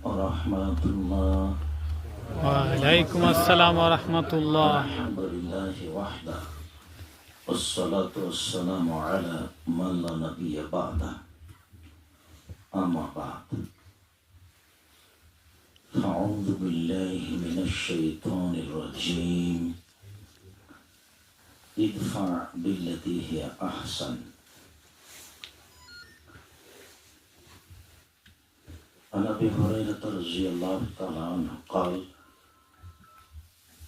ওরহমাতুল্লাহ। ওয়ালাইকুম আসসালাম ওয়া রাহমাতুল্লাহ। আলহামদুলিল্লাহি ওয়াহদা ওয়াসসালাতু ওয়াসসালামু আলা মান লা নাবিয়্যা বা'দা। আম্মা বা'দ। আউযু বিল্লাহি মিনাশ শাইতানির রাজীম। ইদফা বিল্লাতী হিয়া আহসান। عن أبي هريرة رضي الله تعالى عنه قال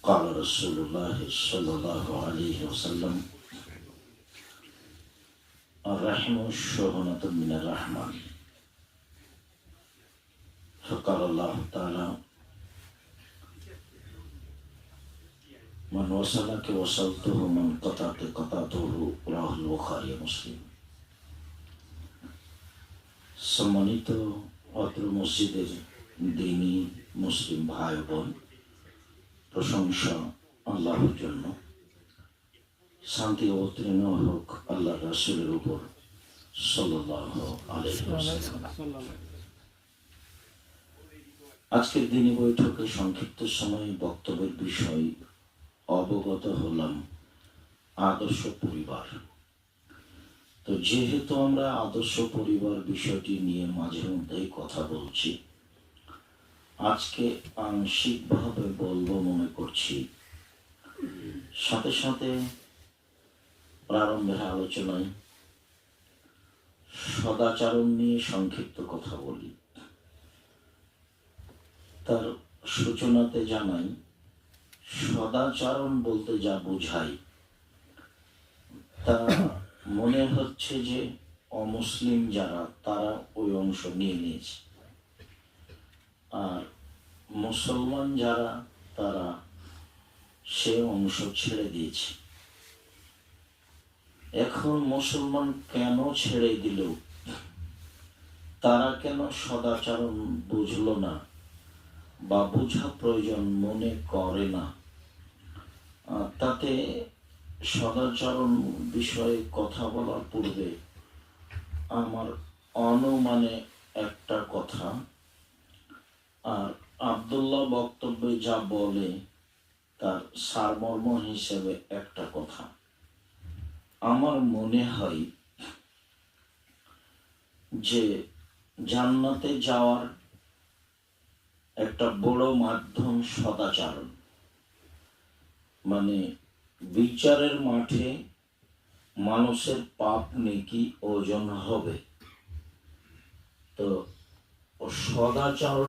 قال رسول الله صلى الله عليه وسلم الرحم شحنة من الرحمن. فقال الله تعالى من وصلك وصلته من قطعك قطعته. رواه البخاري ومسلم. সম্মানিত অত্র মসজিদের দ্বীনী মুসলিম ভাই বোন, প্রশংসা আল্লাহর জন্য। শান্তি অবতীর্ণ হোক আল্লাহ রাসূলের উপর সাল্লাল্লাহু আলাইহি ওয়াসাল্লাম। আজকের দিনী বৈঠকে সংক্ষিপ্ত সময়ে বক্তব্যের বিষয় অবগত হলাম আদর্শ পরিবার। তো যেহেতু আমরা আদর্শ পরিবার বিষয়টি নিয়ে মাঝে মধ্যেই কথা বলছি, আজকে আংশিকভাবে বলবো মনে করছি। সাথে সাথে প্রারম্ভের আলোচনায় সদাচরণ নিয়ে সংক্ষিপ্ত কথা বলি। তার সূচনাতে জানাই, সদাচরণ বলতে যা বোঝায় তা মনে হচ্ছে যে অমুসলিম যারা তারা ওই অংশ নিয়ে নিয়েছে, আর মুসলমান যারা তারা সে অংশ ছেড়ে দিয়েছে। এখন মুসলমান কেন ছেড়ে দিল, তারা কেন সদাচরণ বুঝলো না বা বোঝা প্রয়োজন মনে করে না, তাতে সদাচরণ বিষয়ে কথা বলার পূর্বে আমার অনুমানে একটা কথা, আর আব্দুল্লাহ বক্তব্যে যা বলে তার সারমর্ম হিসেবে একটা কথা। আমার মনে হয় যে জান্নাতে যাওয়ার একটা বড় মাধ্যম সদাচরণ, মানে বিচারের মাঠে মানুষের পাপ নেকি ওজন হবে। তো সদাচরণ